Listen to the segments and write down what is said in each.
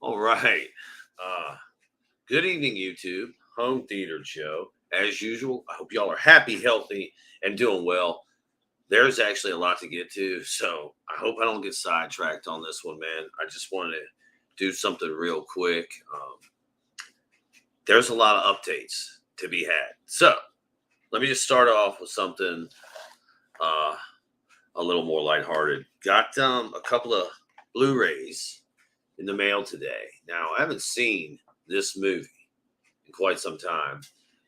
All right. Uh, Good evening, YouTube. Home Theater Joe. As usual, I hope y'all are happy, healthy, and doing well. There's actually a lot to get to, so I hope I don't get sidetracked on this one, man. I just wanted to do something real quick. There's a lot of updates to be had. So let me just start off with something uh, a little more lighthearted. Got a couple of Blu-rays in the mail today. Now, I haven't seen this movie in quite some time.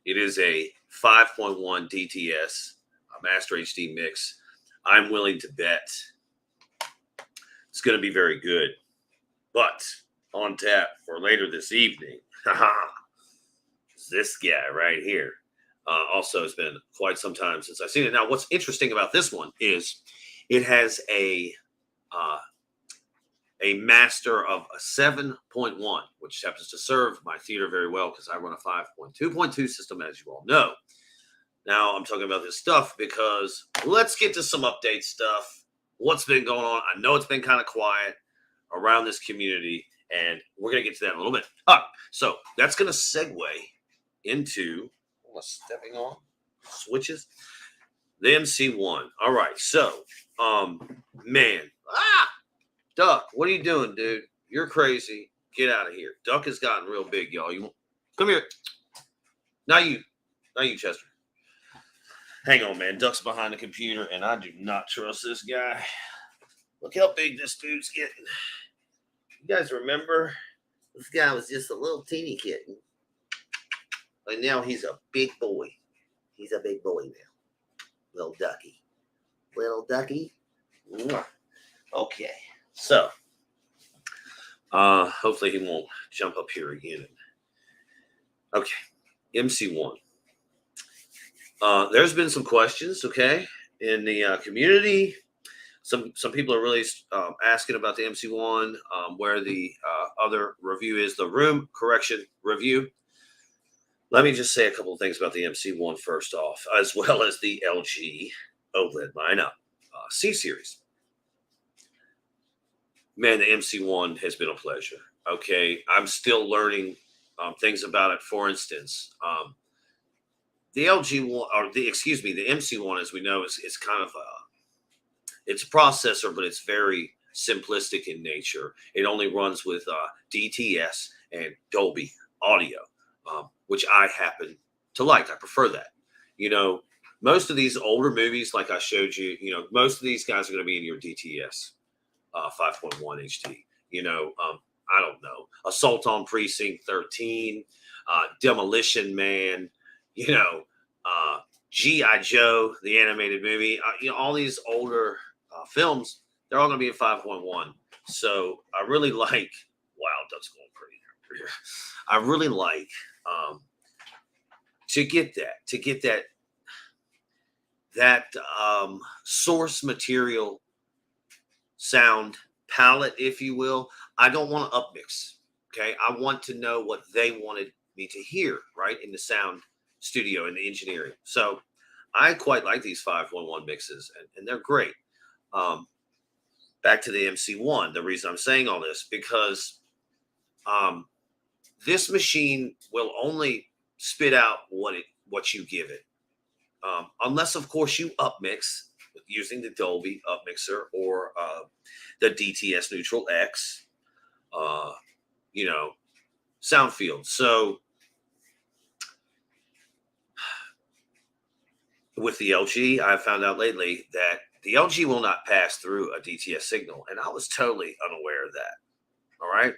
It is a 5.1 DTS, a Master HD mix. I'm willing to bet it's going to be very good. But on tap for later this evening, is this guy right here. Also, it's been quite some time since I've seen it. Now, what's interesting about this one is it has uh, a master of a 7.1, which happens to serve my theater very well because I run a 5.2.2 system, as you all know. Now, I'm talking about this stuff because let's get to some update stuff. What's been going on? I know it's been kind of quiet around this community, and we're going to get to that in a little bit. All right, so that's going to segue into stepping on switches. The MC1. All right, so, man. Duck, what are you doing, dude? You're crazy. Get out of here. Duck has gotten real big, y'all. You come here. Not you, Chester. Hang on, man. Duck's behind the computer, and I do not trust this guy. Look how big this dude's getting. You guys remember? This guy was just a little teeny kitten. And now he's a big boy. He's a big boy now. Little ducky. Little ducky. Okay. So, hopefully he won't jump up here again. Okay, MC1. There's been some questions, okay, in the community. Some people are really asking about the MC1, where the other review is, the room correction review. Let me just say a couple of things about the MC1 first off, as well as the LG OLED lineup. C-Series. Man, the MC1 has been a pleasure. Okay, I'm still learning things about it. For instance, the LG one, or the MC1, as we know, is kind of it's a processor, but it's very simplistic in nature. It only runs with DTS and Dolby audio, which I happen to like. I prefer that. You know, most of these older movies, like I showed you, most of these guys are going to be in your DTS. 5.1 HD. I don't know. Assault on Precinct 13, Demolition Man, G.I. Joe, the animated movie. All these older films, they're all going to be in 5.1. So I really like, wow, that's going pretty here. I really like to get that source material sound palette, if you will. I don't want to upmix. Okay. I want to know what they wanted me to hear, right? In the sound studio and the engineering. So I quite like these 5.1 mixes, and they're great. Back to the MC1. The reason I'm saying all this, because this machine will only spit out what you give it. Unless, of course, you upmix using the Dolby upmixer or the DTS Neutral X, sound field. So with the LG, I found out lately that the LG will not pass through a DTS signal, and I was totally unaware of that. All right.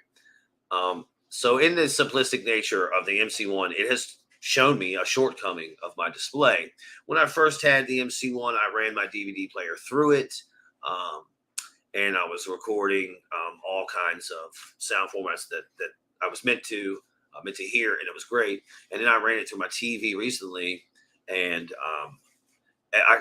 So in the simplistic nature of the MC1, it has shown me a shortcoming of my display. When I first had the MC1, I ran my DVD player through it, and I was recording all kinds of sound formats that I was meant to hear, and it was great. And then I ran it through my TV recently, and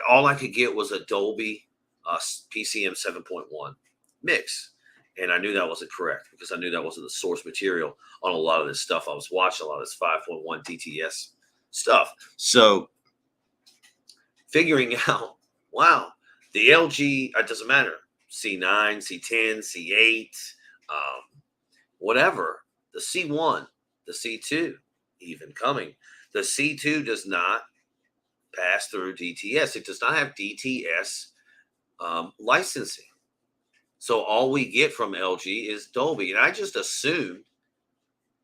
all I could get was a Dolby PCM 7.1 mix. And I knew that wasn't correct because I knew that wasn't the source material on a lot of this stuff. I was watching a lot of this 5.1 DTS stuff. So figuring out, wow, the LG, it doesn't matter. C9, C10, C8, whatever. The C1, the C2, even coming. The C2 does not pass through DTS. It does not have DTS licensing. So all we get from LG is Dolby. And I just assumed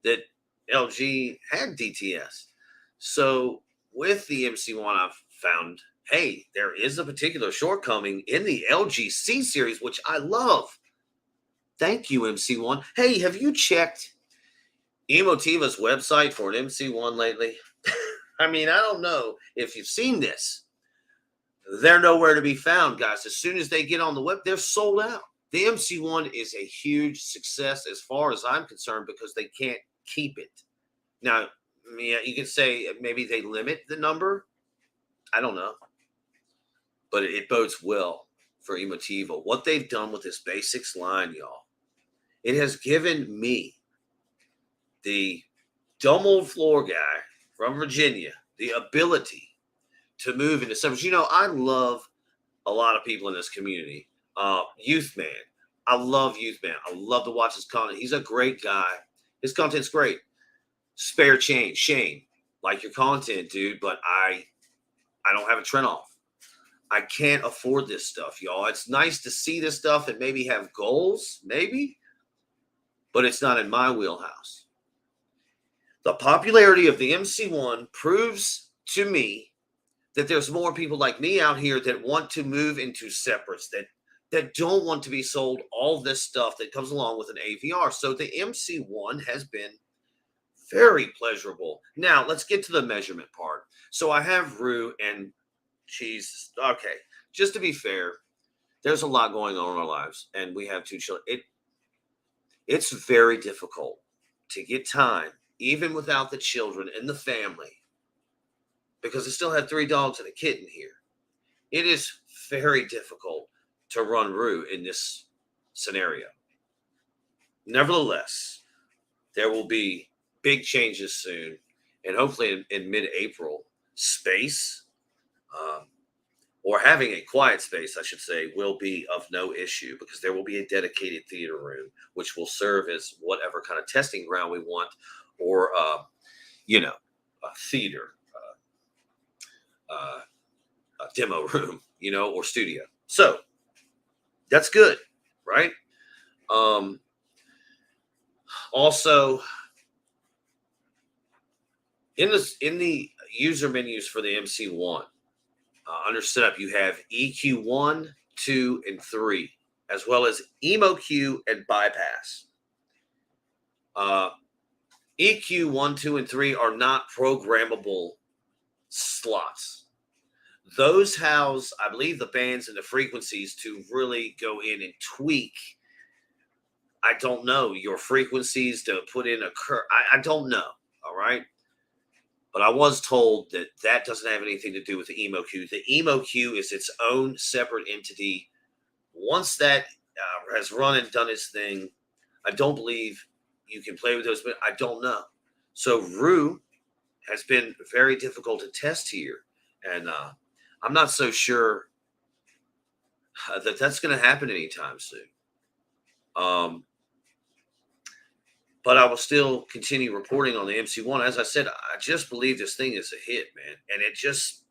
that LG had DTS. So with the MC1, I've found, hey, there is a particular shortcoming in the LG C series, which I love. Thank you, MC1. Hey, have you checked Emotiva's website for an MC1 lately? I mean, I don't know if you've seen this. They're nowhere to be found, guys. As soon as they get on the web, they're sold out. The MC1 is a huge success as far as I'm concerned because they can't keep it. Now, yeah, you could say maybe they limit the number. I don't know. But it bodes well for Emotiva. What they've done with this basics line, y'all, it has given me, the dumb old floor guy from Virginia, the ability to move into suburbs. You know, I love a lot of people in this community. Youth Man. I love Youth Man. I love to watch his content. He's a great guy. His content's great. Spare change. Shane, like your content, dude, but I don't have a trend off. I can't afford this stuff, y'all. It's nice to see this stuff and maybe have goals, maybe, but it's not in my wheelhouse. The popularity of the MC1 proves to me that there's more people like me out here that want to move into separates, that don't want to be sold all this stuff that comes along with an AVR. So the MC1 has been very pleasurable. Now, let's get to the measurement part. So I have Rue and she's, okay, just to be fair, there's a lot going on in our lives, and we have 2 children. It's very difficult to get time, even without the children and the family, because I still have 3 dogs and a kitten here. It is very difficult to run Rue in this scenario. Nevertheless, there will be big changes soon, and hopefully in mid-April, space, or having a quiet space, I should say, will be of no issue because there will be a dedicated theater room, which will serve as whatever kind of testing ground we want, or, a theater, a demo room, or studio. So that's good, right? Also, in the user menus for the MC1, under setup, you have EQ1, 2, and 3, as well as EmoQ and bypass. EQ 1, 2, and 3 are not programmable slots. Those house, I believe, the bands and the frequencies to really go in and tweak. I don't know your frequencies to put in a curve. I don't know. All right. But I was told that doesn't have anything to do with the EmoQ. The EmoQ is its own separate entity. Once that has run and done its thing, I don't believe you can play with those, but I don't know. So Rue has been very difficult to test here. And I'm not so sure that that's going to happen anytime soon. But I will still continue reporting on the MC1. As I said, I just believe this thing is a hit, man. And it just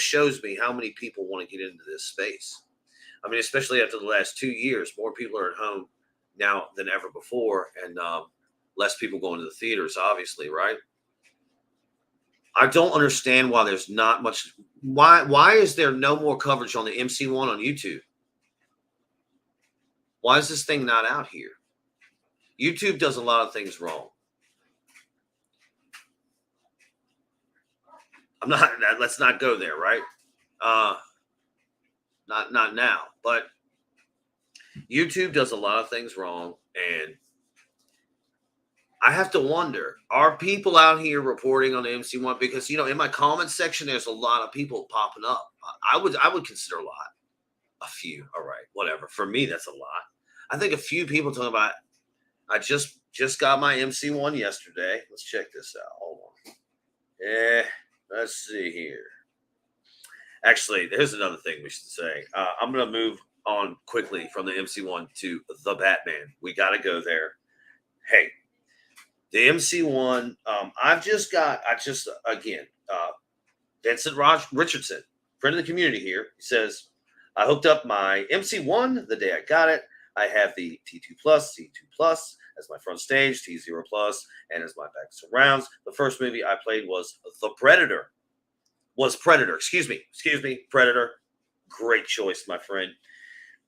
shows me how many people want to get into this space. I mean, especially after the last 2 years, more people are at home now than ever before, and less people going to the theaters, obviously, right? I don't understand why there's not much. Why is there no more coverage on the MC1 on YouTube? Why is this thing not out here? YouTube does a lot of things wrong. Let's not go there, right? Not now, but YouTube does a lot of things wrong, and I have to wonder, are people out here reporting on the MC1? Because, in my comments section, there's a lot of people popping up. I would consider a lot. A few. All right, whatever. For me, that's a lot. I think a few people talking about, I just got my MC1 yesterday. Let's check this out. Hold on. Yeah, let's see here. Actually, there's another thing we should say. I'm going to move on quickly from the MC1 to the Batman. We got to go there. Hey, the MC1. Again, Vincent Richardson, friend of the community here. He says, I hooked up my MC1 the day I got it. I have the T2 Plus, C2 Plus as my front stage, T0 Plus, and as my back surrounds. The first movie I played was Predator. Excuse me, Predator. Great choice, my friend.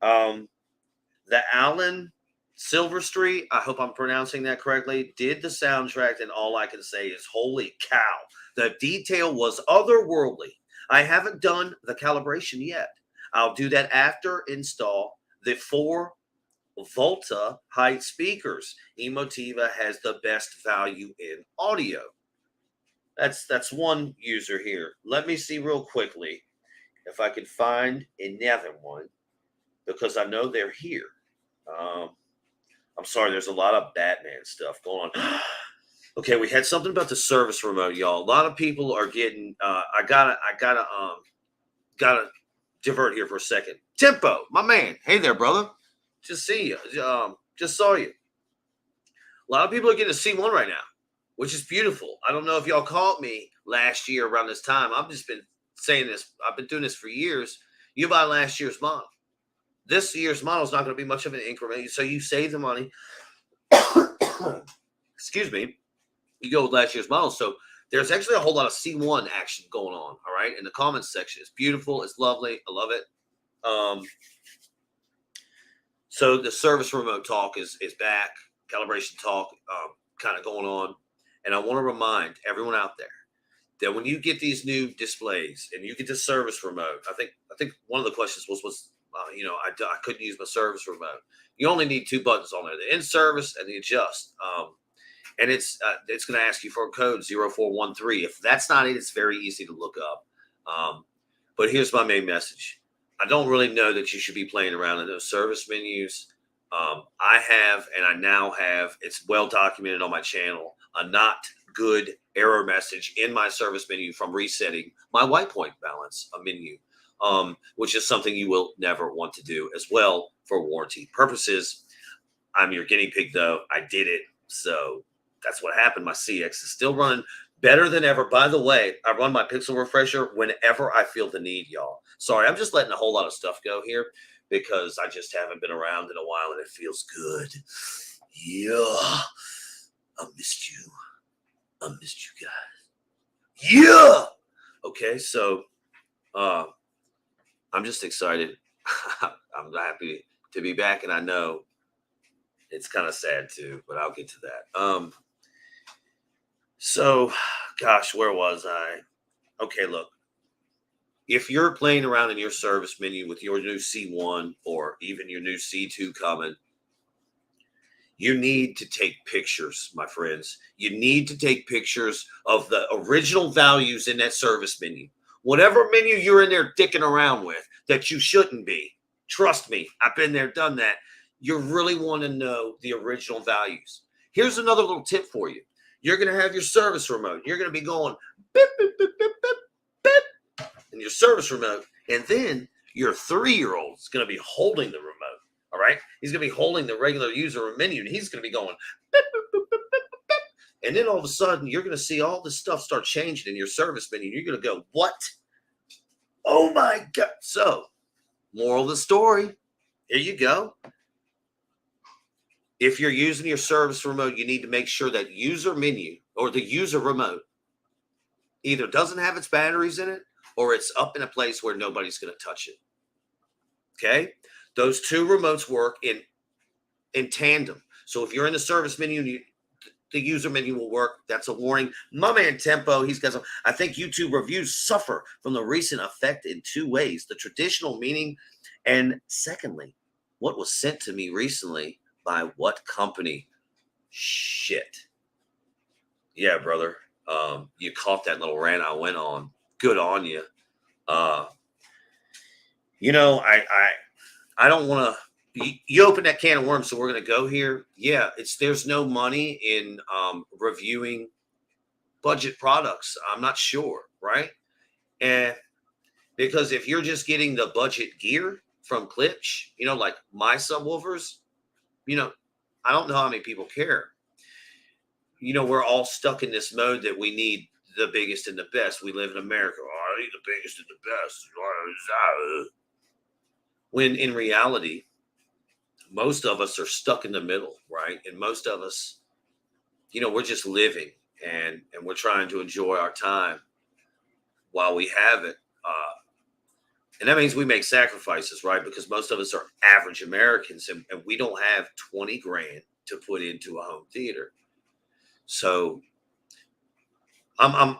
The Alan Silverstreet, I hope I'm pronouncing that correctly, did the soundtrack, and all I can say is, holy cow, the detail was otherworldly. I haven't done the calibration yet. I'll do that after install the 4 Volta height speakers. Emotiva has the best value in audio. That's one user here. Let me see real quickly if I can find another one, because I know they're here. I'm sorry, there's a lot of Batman stuff going on. Okay, we had something about the service remote, y'all. A lot of people are getting. I gotta divert here for a second. Tempo, my man. Hey there, brother. Just see you. Just saw you. A lot of people are getting a C1 right now, which is beautiful. I don't know if y'all caught me last year around this time. I've just been saying this. I've been doing this for years. You buy last year's model. This year's model is not going to be much of an increment, so you save the money. Excuse me. You go with last year's model. So there's actually a whole lot of C1 action going on. All right, in the comments section, it's beautiful. It's lovely. I love it. So the service remote talk is back. Calibration talk kind of going on, and I want to remind everyone out there that when you get these new displays and you get the service remote, I think one of the questions was I couldn't use my service remote. You only need 2 buttons on there: the in service and the adjust. And it's going to ask you for a code 0413. If that's not it, it's very easy to look up. But here's my main message. I don't really know that you should be playing around in those service menus. I have, and I now have, it's well documented on my channel, a not good error message in my service menu from resetting my white point balance menu, which is something you will never want to do as well for warranty purposes. I'm your guinea pig, though. I did it. So that's what happened. My CX is still running better than ever. By the way, I run my pixel refresher whenever I feel the need, y'all. Sorry, I'm just letting a whole lot of stuff go here because I just haven't been around in a while and it feels good. Yeah. I missed you. I missed you guys. Yeah. Okay, so I'm just excited. I'm happy to be back, and I know it's kind of sad too, but I'll get to that. So, gosh, where was I? Okay, look. If you're playing around in your service menu with your new C1 or even your new C2 coming, you need to take pictures, my friends. You need to take pictures of the original values in that service menu. Whatever menu you're in there dicking around with that you shouldn't be. Trust me, I've been there, done that. You really want to know the original values. Here's another little tip for you. You're going to have your service remote. You're going to be going beep, beep, beep, beep, beep, beep, in your service remote. And then your 3-year-old is going to be holding the remote. All right. He's going to be holding the regular user menu, and he's going to be going beep, beep, beep, beep, beep, beep. And then all of a sudden, you're going to see all this stuff start changing in your service menu. You're going to go, what? Oh, my God. So, moral of the story, here you go. If you're using your service remote, you need to make sure that user menu or the user remote either doesn't have its batteries in it or it's up in a place where nobody's going to touch it. Okay? Those 2 remotes work in tandem. So if you're in the service menu, the user menu will work. That's a warning. My man Tempo, he's got some. I think YouTube reviews suffer from the recent effect in 2 ways: the traditional meaning, and secondly, what was sent to me recently by what company? Shit. Yeah, brother. You caught that little rant I went on. Good on you. I don't want to. You open that can of worms, so we're going to go here. Yeah, there's no money in reviewing budget products. I'm not sure, right? And because if you're just getting the budget gear from Klipsch, like my subwoofers, I don't know how many people care. we're all stuck in this mode that we need the biggest and the best. We live in America. Oh, I need the biggest and the best. When in reality, most of us are stuck in the middle, right? And most of us, we're just living and we're trying to enjoy our time while we have it. And that means we make sacrifices, right? Because most of us are average Americans and we don't have 20 grand to put into a home theater. So I'm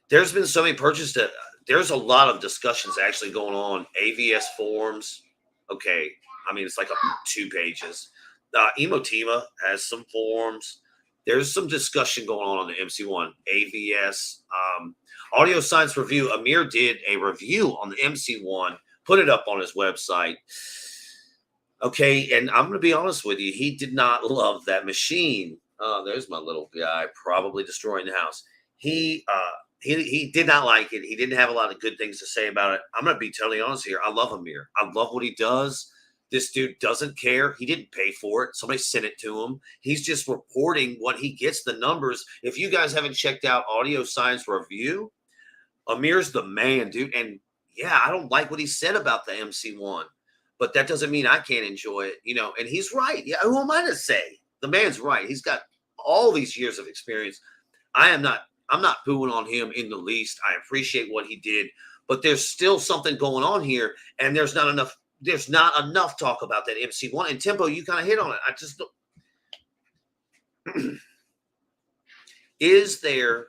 there's been so many purchases that there's a lot of discussions actually going on. AVS forums. Okay. I mean, it's like 2 pages. Emotiva has some forums. There's some discussion going on the MC1. AVS. Audio Science Review. Amir did a review on the MC1, put it up on his website. Okay. And I'm going to be honest with you. He did not love that machine. There's my little guy probably destroying the house. He did not like it. He didn't have a lot of good things to say about it. I'm going to be totally honest here. I love Amir. I love what he does. This dude doesn't care. He didn't pay for it. Somebody sent it to him. He's just reporting what he gets, the numbers. If you guys haven't checked out Audio Science Review, Amir's the man, dude. And yeah, I don't like what he said about the MC1, but that doesn't mean I can't enjoy it, and he's right. Yeah, who am I to say? The man's right. He's got all these years of experience. I'm not booing on him in the least. I appreciate what he did, but there's still something going on here, and there's not enough talk about that MC1. And Tempo, you kind of hit on it. I just don't. Is there?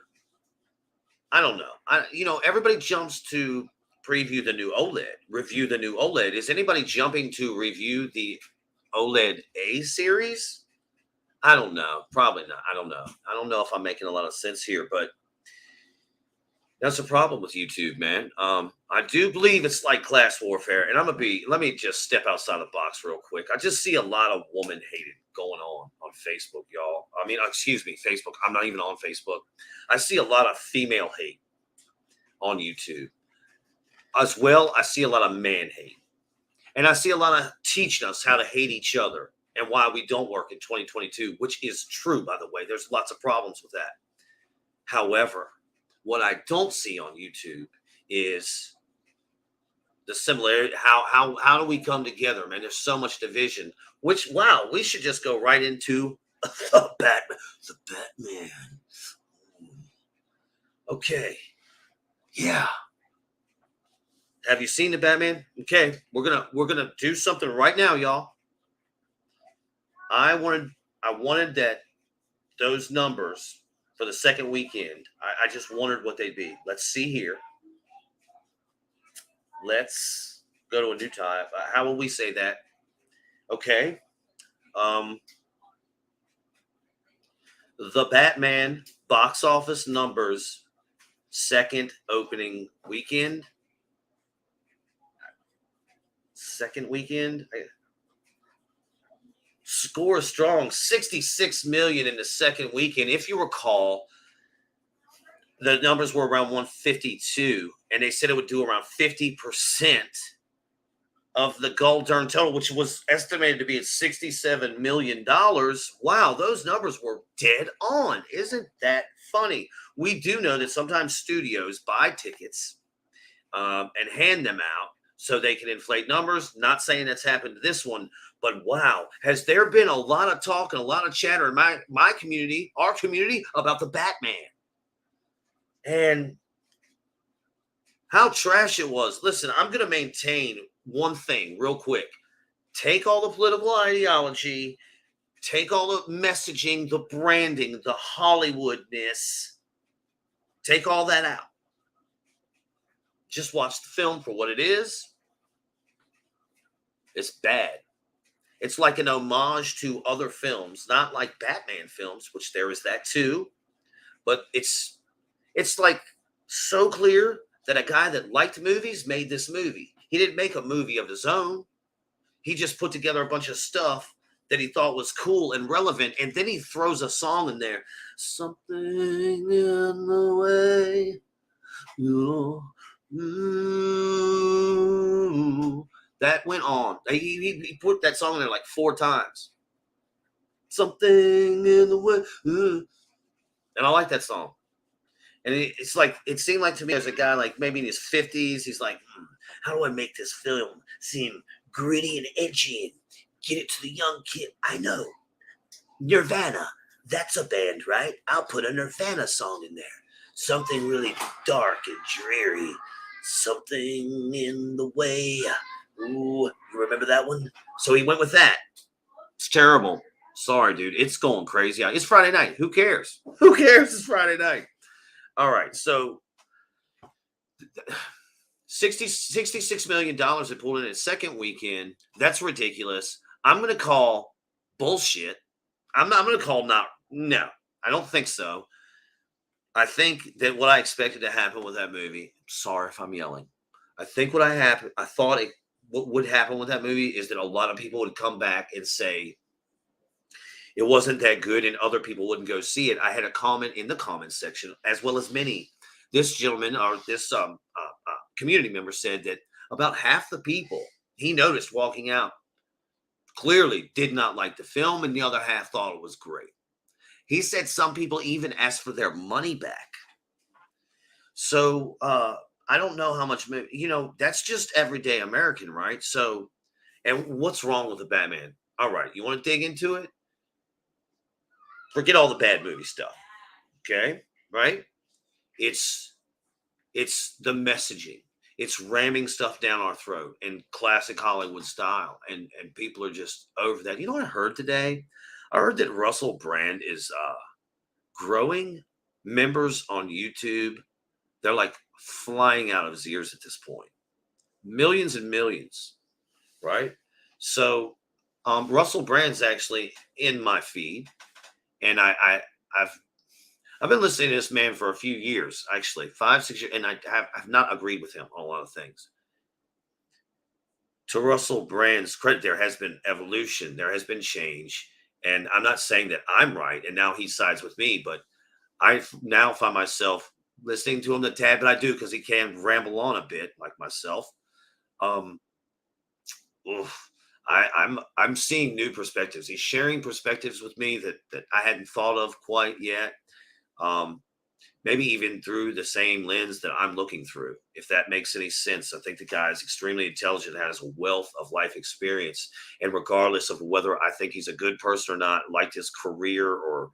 I don't know. Everybody jumps to preview the new OLED, review the new OLED. Is anybody jumping to review the OLED A series? I don't know. Probably not. I don't know. I don't know if I'm making a lot of sense here, but that's a problem with YouTube, man. I do believe it's like class warfare, and let me just step outside the box real quick. I just see a lot of woman hating going on Facebook, y'all. I mean, excuse me, Facebook. I'm not even on Facebook. I see a lot of female hate on YouTube. As well, I see a lot of man hate. And I see a lot of teaching us how to hate each other and why we don't work in 2022, which is true, by the way. There's lots of problems with that. However, what I don't see on YouTube is the similarity. How do we come together, man? There's so much division. Wow, we should just go right into the Batman. The Batman. Okay. Yeah. Have you seen the Batman? Okay, we're gonna do something right now, y'all. I wanted those numbers for the second weekend. I just wondered what they'd be. Let's see here. Let's go to a new tab. How will we say that? Okay. The Batman box office numbers second opening weekend. Second weekend. Score strong, 66 million in the second weekend. If you recall, the numbers were around 152, and they said it would do around 50% of the gold darn total, which was estimated to be at $67 million. Wow, those numbers were dead on. Isn't that funny? We do know that sometimes studios buy tickets and hand them out so they can inflate numbers. Not saying that's happened to this one, but wow, has there been a lot of talk and a lot of chatter in my community, our community, about the Batman and how trash it was. Listen, I'm going to maintain one thing real quick. Take all the political ideology, take all the messaging, the branding, the Hollywoodness, take all that out. Just watch the film for what it is. It's bad. It's like an homage to other films, not like Batman films, which there is that too. But it's like so clear that a guy that liked movies made this movie. He didn't make a movie of his own. He just put together a bunch of stuff that he thought was cool and relevant, and then he throws a song in there. Something in the way you that went on. He put that song in there like 4 times. Something in the way. And I like that song. And it's like, it seemed like to me as a guy, like maybe in his 50s, he's like, how do I make this film seem gritty and edgy and get it to the young kid? I know. Nirvana. That's a band, right? I'll put a Nirvana song in there. Something really dark and dreary. Something in the way. Ooh, you remember that one? So he went with that. It's terrible. Sorry, dude. It's going crazy. It's Friday night. Who cares? Who cares? It's Friday night. All right. So $66 million they pulled in its second weekend. That's ridiculous. I'm going to call bullshit. I'm going to call no, I don't think so. I think that what I expected to happen with that movie, sorry if I'm yelling. I think what would happen with that movie is that a lot of people would come back and say it wasn't that good and other people wouldn't go see it. I had a comment in the comments section, as well as many. This gentleman or this community member said that about half the people he noticed walking out clearly did not like the film, and the other half thought it was great. He said some people even asked for their money back. So I don't know how much, that's just everyday American, right? So, and what's wrong with the Batman? All right, you want to dig into it? Forget all the bad movie stuff. Okay, right? It's the messaging. It's ramming stuff down our throat in classic Hollywood style, and people are just over that. You know what I heard today? I heard that Russell Brand is growing members on YouTube. They're like flying out of his ears at this point. Millions and millions, right? So Russell Brand's actually in my feed, and I've been listening to this man for a few years, actually 5-6 years, and I've not agreed with him on a lot of things. To Russell Brand's credit, there has been evolution, there has been change, and I'm not saying that I'm right, and now he sides with me, but I now find myself listening to him a tad, but I do because he can ramble on a bit, like myself. Um, I'm seeing new perspectives. He's sharing perspectives with me that I hadn't thought of quite yet. Um, Maybe even through the same lens that I'm looking through, if that makes any sense. I think the guy is extremely intelligent, has a wealth of life experience, and regardless of whether I think he's a good person or not, liked his career or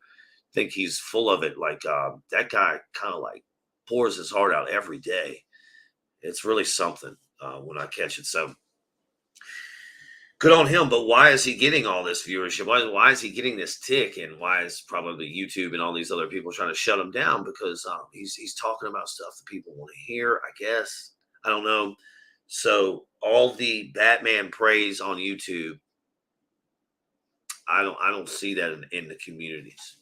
think he's full of it, like that guy kind of like pours his heart out every day. It's really something when I catch it. So good on him, but why is he getting all this viewership? Why is he getting this tick? And why is probably YouTube and all these other people trying to shut him down? Because he's talking about stuff that people want to hear, I guess. I don't know. So all the Batman praise on YouTube, I don't see that in the communities.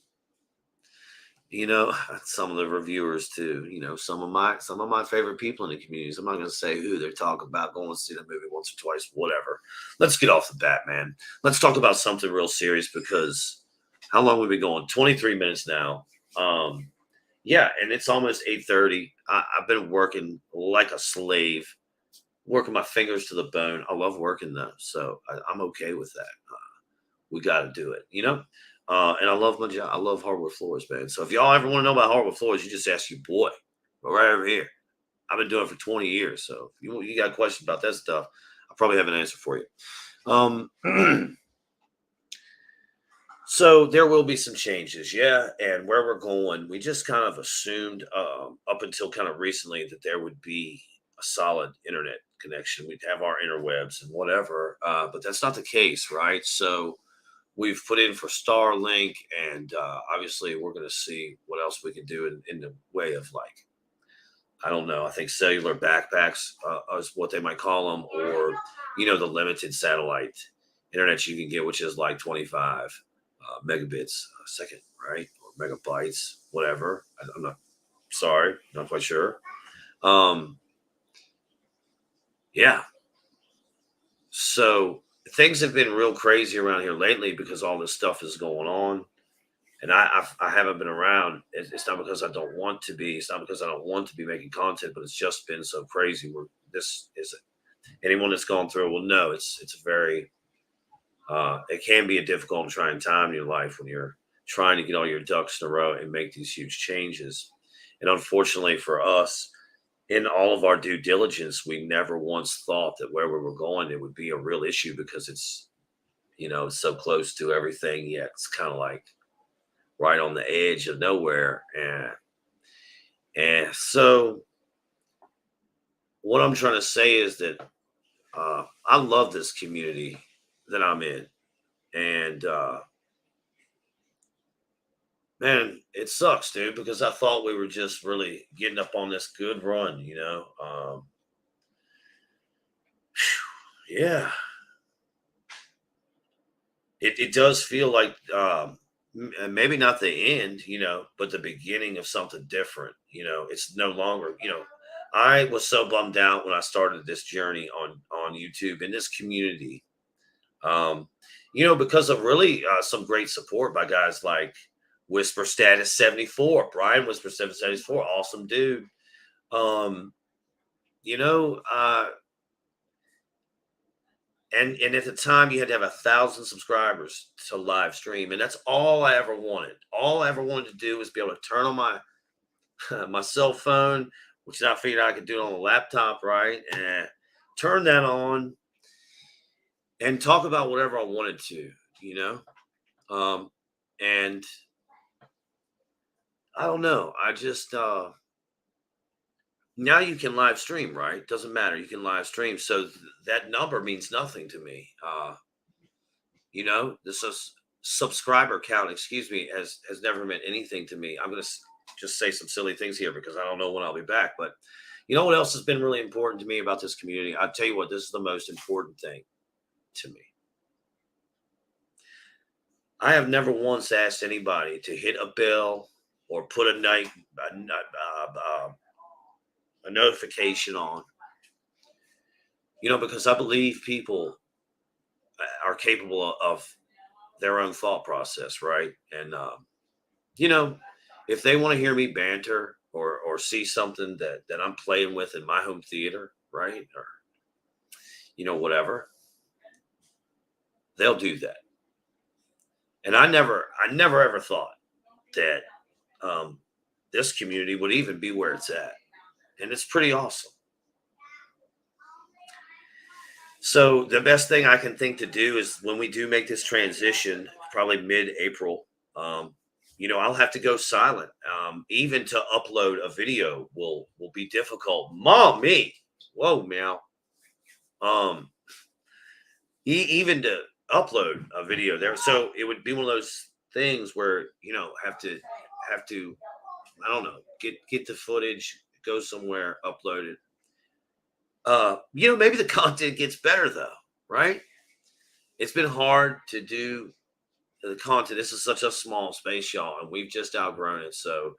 Some of the reviewers too, some of my favorite people in the communities. I'm not going to say who. They're talking about going to see the movie once or twice, whatever. Let's get off the bat, man. Let's talk about something real serious, because how long have we been going? 23 minutes now. Yeah, and it's almost 8:30. I've been working like a slave, working my fingers to the bone. I love working though, so I'm okay with that. We got to do it, and I love my job. I love hardwood floors, man. So if y'all ever want to know about hardwood floors, you just ask your boy. We're right over here. I've been doing it for 20 years. So if you got questions about that stuff, I probably have an answer for you. So there will be some changes, yeah. And where we're going, we just kind of assumed up until kind of recently that there would be a solid internet connection. We'd have our interwebs and whatever, but that's not the case, right? So we've put in for Starlink, and obviously we're going to see what else we can do in the way of, like, I don't know. I think cellular backpacks is what they might call them, or the limited satellite internet you can get, which is like 25 megabits a second, right? Or megabytes, whatever. I'm not sorry, not quite sure. Yeah. So things have been real crazy around here lately because all this stuff is going on, and I haven't been around. It's not because I don't want to be. It's not because I don't want to be making content, but it's just been so crazy. Where this is anyone that's gone through it will know it's a very It can be a difficult and trying time in your life when you're trying to get all your ducks in a row and make these huge changes. And unfortunately for us, in all of our due diligence, we never once thought that where we were going, it would be a real issue because it's, so close to everything, yet it's kind of like right on the edge of nowhere. And so what I'm trying to say is that I love this community that I'm in. And man, it sucks, dude, because I thought we were just really getting up on this good run. Yeah, it does feel like maybe not the end, but the beginning of something different. It's no longer, I was so bummed out when I started this journey on YouTube in this community. Um, because of really some great support by guys like Whisper Status 74, Brian Whisper Status 74, awesome dude. Um, you know, uh, and at the time you had to have 1,000 subscribers to live stream, and that's all I ever wanted. All I ever wanted to do was be able to turn on my my cell phone, which I figured I could do it on a laptop, right? And turn that on and talk about whatever I wanted to, you know. Um, and I don't know. I just now you can live stream, right? Doesn't matter. You can live stream, so that number means nothing to me. The subscriber count, excuse me, has never meant anything to me. I'm going to just say some silly things here because I don't know when I'll be back. But you know what else has been really important to me about this community? I'll tell you what, this is the most important thing to me. I have never once asked anybody to hit a bell or put a notification on, because I believe people are capable of their own thought process, right? And you know, if they want to hear me banter or see something that I'm playing with in my home theater, right, or whatever, they'll do that. And I never ever thought that um, this community would even be where it's at, and it's pretty awesome. So the best thing I can think to do is when we do make this transition, probably mid-April, I'll have to go silent. Even to upload a video will be difficult. Mommy, whoa, meow. Um, even to upload a video there, so it would be one of those things where have to I don't know, get the footage, go somewhere, upload it. Maybe the content gets better though, right? It's been hard to do the content. This is such a small space, y'all, and we've just outgrown it. So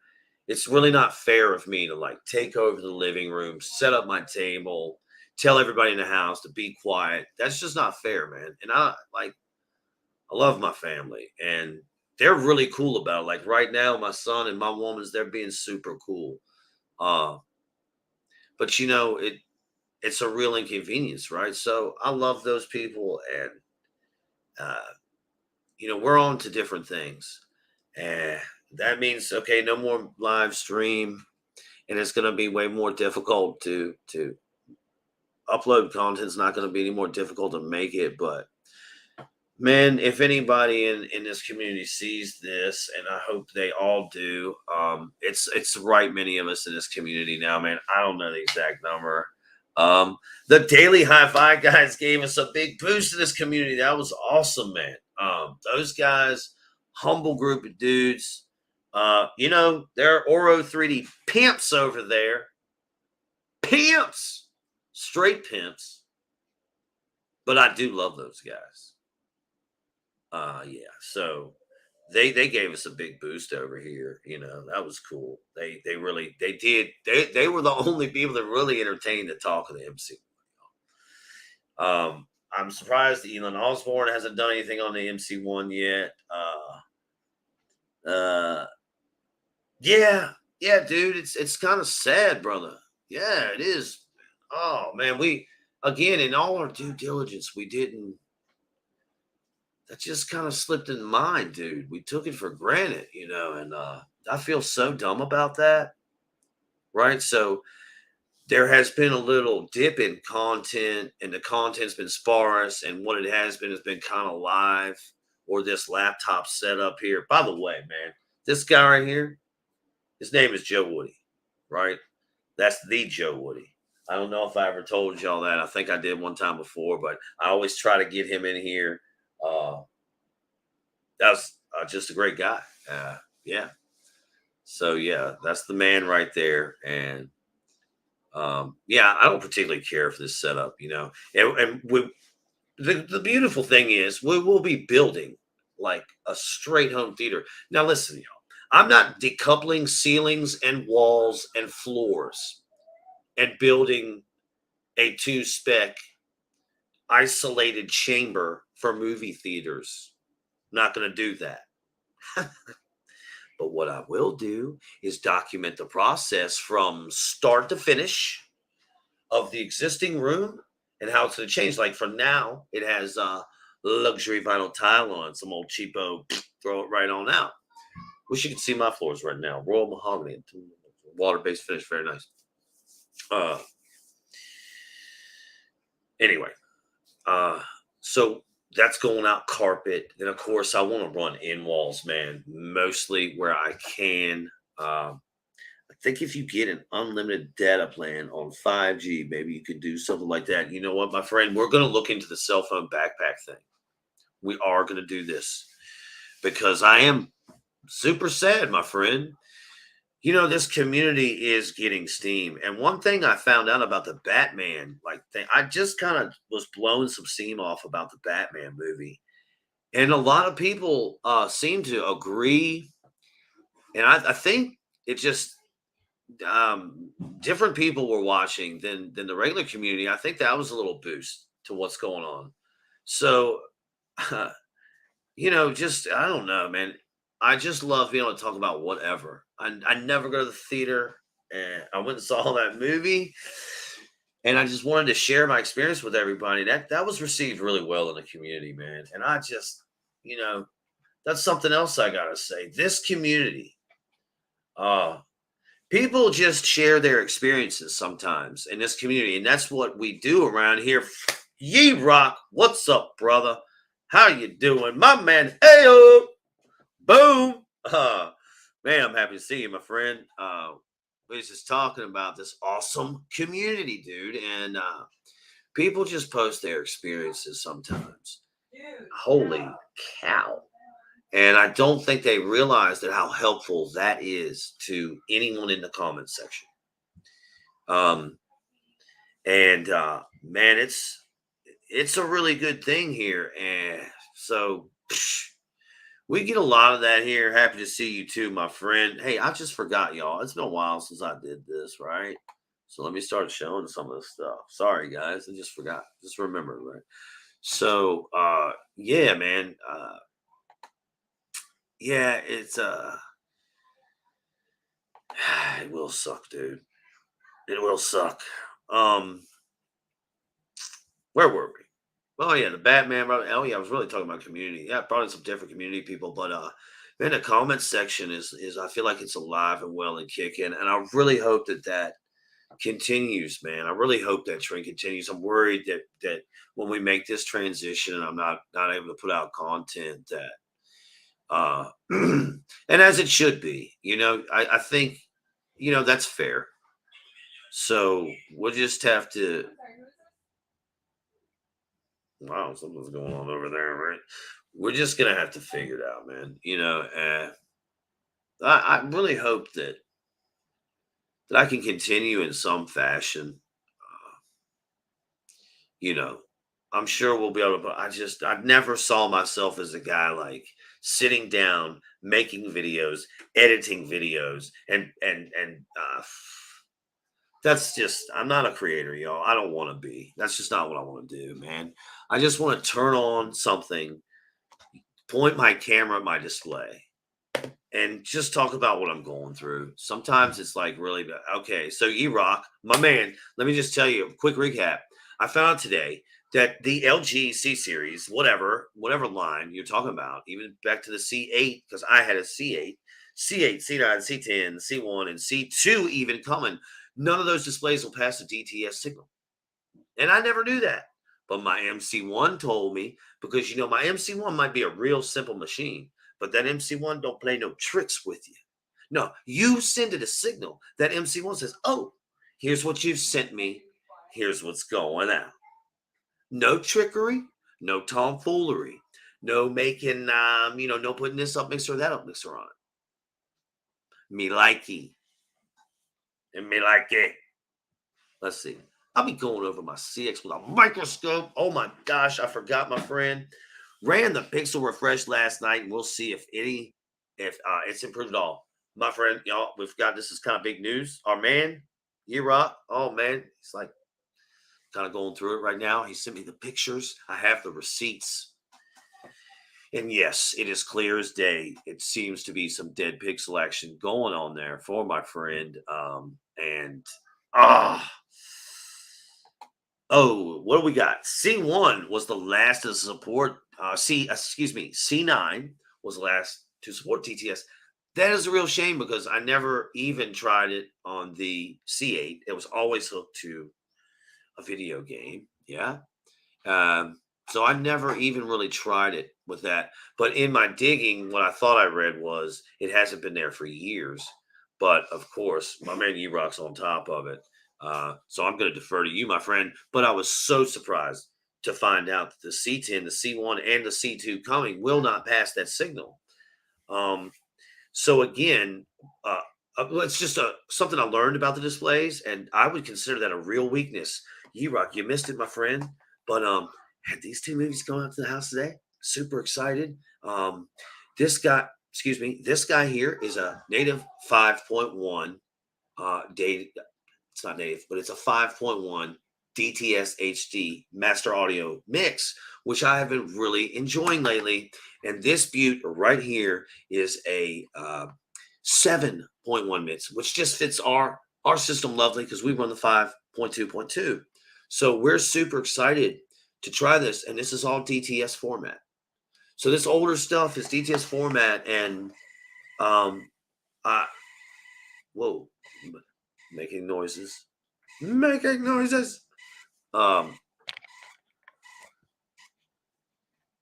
it's really not fair of me to like take over the living room, set up my table, tell everybody in the house to be quiet. That's just not fair, man. And I love my family and they're really cool about it. Like right now, my son and my woman's they're being super cool. Uh, but it's a real inconvenience, right? So I love those people and uh we're on to different things. And that means okay, no more live stream, and it's going to be way more difficult to upload content. It's not going to be any more difficult to make it. But man, if anybody in this community sees this, and I hope they all do, it's the right many of us in this community now, man. I don't know the exact number. The Daily High Five guys gave us a big boost in this community. That was awesome, man. Those guys, humble group of dudes. They're Oro 3D pimps over there. Pimps, straight pimps. But I do love those guys. Yeah. So they gave us a big boost over here. That was cool. They really they did. They were the only people that really entertained the talk of the MC. I'm surprised that Elon Osborne hasn't done anything on the MC1 yet. Uh, yeah, yeah, dude, it's kind of sad, brother. Yeah, it is. Oh man, we again in all our due diligence, we didn't that just kind of slipped in mind, dude. We took it for granted, and I feel so dumb about that, right? So there has been a little dip in content, and the content's been sparse, and what it has been kind of live or this laptop setup here. By the way, man, this guy right here, his name is Joe Woody, right? That's the Joe Woody. I don't know if I ever told y'all that. I think I did one time before, but I always try to get him in here. Uh, that's just a great guy. Yeah. So yeah, that's the man right there. And yeah, I don't particularly care for this setup, And the beautiful thing is we will be building like a straight home theater. Now listen, y'all. I'm not decoupling ceilings and walls and floors and building a two spec isolated chamber for movie theaters. Not going to do that. But what I will do is document the process from start to finish of the existing room and how it's going to change. Like for now, it has luxury vinyl tile on, some old cheapo, throw it right on out. Wish you could see my floors right now. Royal mahogany, water-based finish, very nice. Anyway, so that's going out carpet. Then of course I want to run in walls, man, mostly where I can. I think if you get an unlimited data plan on 5G, maybe you could do something like that. You know what, my friend? We're going to look into the cell phone backpack thing. We are going to do this because I am super sad, my friend. This community is getting steam. And one thing I found out about the Batman, thing, I just kind of was blowing some steam off about the Batman movie. And a lot of people seem to agree. And I think it just different people were watching than the regular community. I think that was a little boost to what's going on. So, just I don't know, man. I just love being able to talk about whatever. I never go to the theater, and I went and saw that movie, and I just wanted to share my experience with everybody. That was received really well in the community, man. And I just, that's something else I gotta say. This community, uh, people just share their experiences sometimes in this community, and that's what we do around here. Ye Rock, what's up, brother? How you doing, my man? Hey, boom. Man, I'm happy to see you, my friend. We was just talking about this awesome community, dude, and people just post their experiences sometimes. Dude, holy cow! And I don't think they realize that how helpful that is to anyone in the comment section. And man, it's a really good thing here. And so we get a lot of that here. Happy to see you too, my friend. Hey, I just forgot, y'all. It's been a while since I did this, right? So let me start showing some of this stuff. Sorry, guys. I just forgot. Just remember, right? So yeah, man. Yeah, it's it will suck, dude. It will suck. Um, where were we? Oh yeah, the Batman. Oh yeah, I was really talking about community. Yeah, probably some different community people, but man, the comment section is I feel like it's alive and well and kicking, and I really hope that continues, man. I really hope that trend continues. I'm worried that when we make this transition, and I'm not able to put out content that and as it should be, I think that's fair. So we'll just have to. Wow, something's going on over there, right? We're just gonna have to figure it out, man. I really hope that I can continue in some fashion. Uh, you know, I'm sure we'll be able to. But I never saw myself as a guy like sitting down, making videos, editing videos, and that's just I'm not a creator, y'all. I don't want to be. That's just not what I want to do, man. I just want to turn on something, point my camera at my display, and just talk about what I'm going through. Sometimes it's like really okay. So E Rock, my man, let me just tell you a quick recap. I found out today that the LG C series, whatever line you're talking about, even back to the C8, because I had a C8, C8, C9, C10, C1, and C2 even coming. None of those displays will pass the DTS signal. And I never knew that. But my MC1 told me, because my MC1 might be a real simple machine, but that MC1 don't play no tricks with you. No, you send it a signal. That MC1 says, oh, here's what you've sent me. Here's what's going out. No trickery, no tomfoolery, no making, no putting this up mixer or that up mixer on it. Me likey. And me like it. Let's see. I'll be going over my CX with a microscope. Oh my gosh, I forgot, my friend. Ran the pixel refresh last night, and we'll see if it's improved at all. My friend, y'all, we've got this is kind of big news. Our man, Rock. Oh man, he's like kind of going through it right now. He sent me the pictures. I have the receipts. And yes, it is clear as day. It seems to be some dead pixel action going on there for my friend. Oh, what do we got? C1 was the last to support. C9 was the last to support TTS. That is a real shame because I never even tried it on the C8. It was always hooked to a video game. Yeah. So I never even really tried it with that. But in my digging, what I thought I read was it hasn't been there for years. But of course, my man E-Rock's on top of it. So I'm going to defer to you, my friend. But I was so surprised to find out that the C10, the C1, and the C2 coming will not pass that signal. So again, it's just something I learned about the displays, and I would consider that a real weakness. E-Rock, you missed it, my friend. But had these two movies going out to the house today. Super excited. This guy here is a native 5.1 data. It's not native, but it's a 5.1 DTS HD master audio mix, which I have been really enjoying lately. And this beaut right here is a 7.1 mix, which just fits our system lovely because we run the 5.2.2. So we're super excited to try this, and this is all DTS format. So this older stuff is DTS format, and whoa, making noises.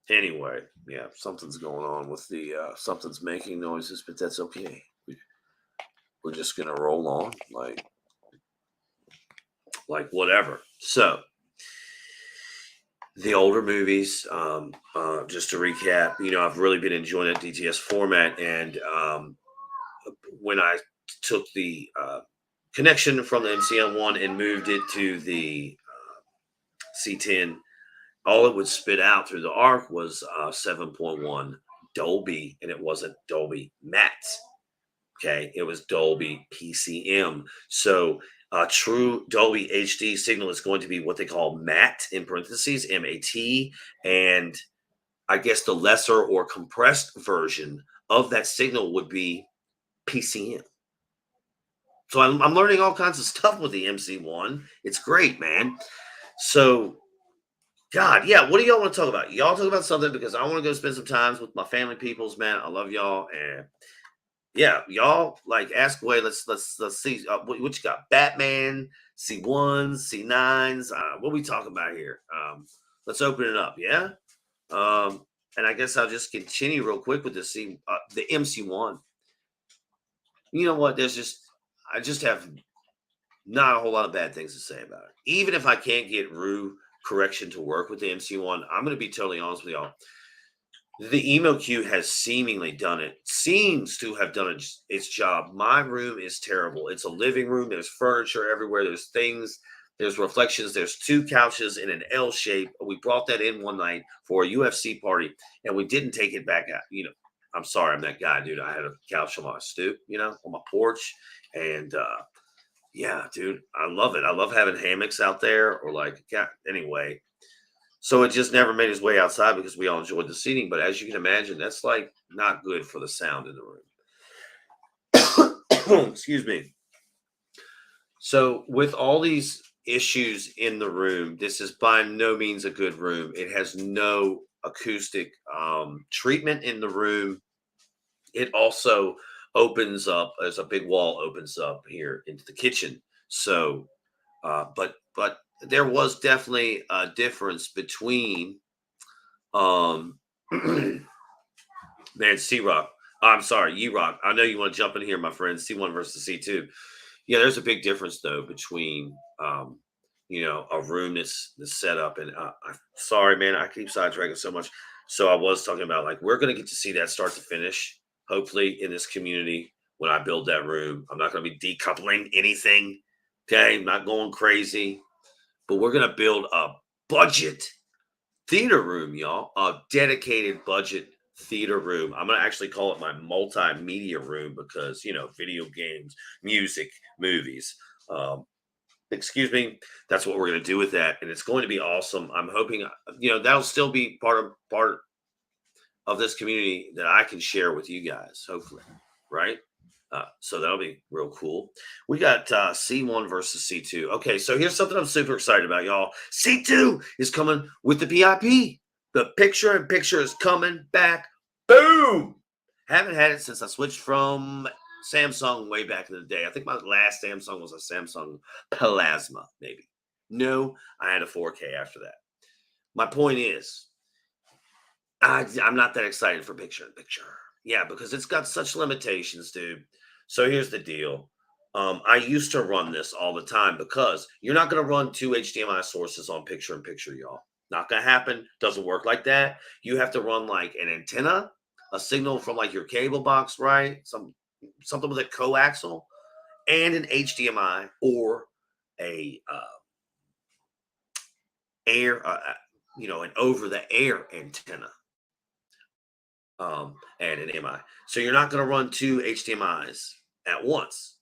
Anyway, yeah, something's going on with the something's making noises, but that's okay. We're just gonna roll on like whatever. So the older movies, just to recap, I've really been enjoying that DTS format. And when I took the connection from the MCM1 and moved it to the C10, all it would spit out through the ARC was 7.1 Dolby, and it wasn't Dolby Matte. Okay, it was Dolby PCM. So true Dolby HD signal is going to be what they call matte, in parentheses, MAT. And I guess the lesser or compressed version of that signal would be PCM. So I'm learning all kinds of stuff with the MC1. It's great, man. So, God, yeah, what do y'all want to talk about? Y'all talk about something because I want to go spend some time with my family peoples, man. I love y'all. And yeah, y'all ask away. Let's see what you got. Batman, C1s, C9s. What we talking about here? Let's open it up. Yeah. And I guess I'll just continue real quick with the MC1. You know what? I just have not a whole lot of bad things to say about it. Even if I can't get RU correction to work with the MC1, I'm going to be totally honest with y'all. The Emo Q seems to have done its job. My room is terrible. It's a living room. There's furniture everywhere. There's things. There's reflections. There's two couches in an L shape. We brought that in one night for a UFC party, and we didn't take it back out. I'm sorry, I'm that guy, dude. I had a couch on my stoop, on my porch, and yeah, dude, I love it. I love having hammocks out there, or anyway. So it just never made its way outside because we all enjoyed the seating. But as you can imagine, that's not good for the sound in the room. Excuse me. So with all these issues in the room. This is by no means a good room. It has no acoustic treatment in the room. It also opens up as a big wall opens up here into the kitchen. So, but there was definitely a difference between um man, C Rock. I'm sorry, E Rock. I know you want to jump in here, my friend. C1 versus C2. Yeah, there's a big difference though between a room that's set up and I'm sorry, man, I keep sidetracking so much. So I was talking about like we're gonna get to see that start to finish, hopefully in this community when I build that room. I'm not gonna be decoupling anything. Okay, I'm not going crazy, but we're gonna build a budget theater room, y'all. A dedicated budget theater room. I'm gonna actually call it my multimedia room because video games, music, movies. Um, excuse me. That's what we're gonna do with that, and it's going to be awesome. I'm hoping that'll still be part of this community that I can share with you guys. Hopefully, right? So that'll be real cool. We got C1 versus C2. Okay, so here's something I'm super excited about, y'all. C2 is coming with the PIP. The picture in picture is coming back. Boom! Haven't had it since I switched from Samsung way back in the day. I think my last Samsung was a Samsung Plasma, maybe. No, I had a 4K after that. My point is, I'm not that excited for picture in picture. Yeah, because it's got such limitations, dude. So here's the deal. I used to run this all the time because you're not going to run two HDMI sources on picture in picture, y'all. Not going to happen. Doesn't work like that. You have to run like an antenna, a signal from like your cable box, right? Something with a coaxial, and an HDMI or a an over the air antenna and an MI. So you're not going to run two HDMIs at once.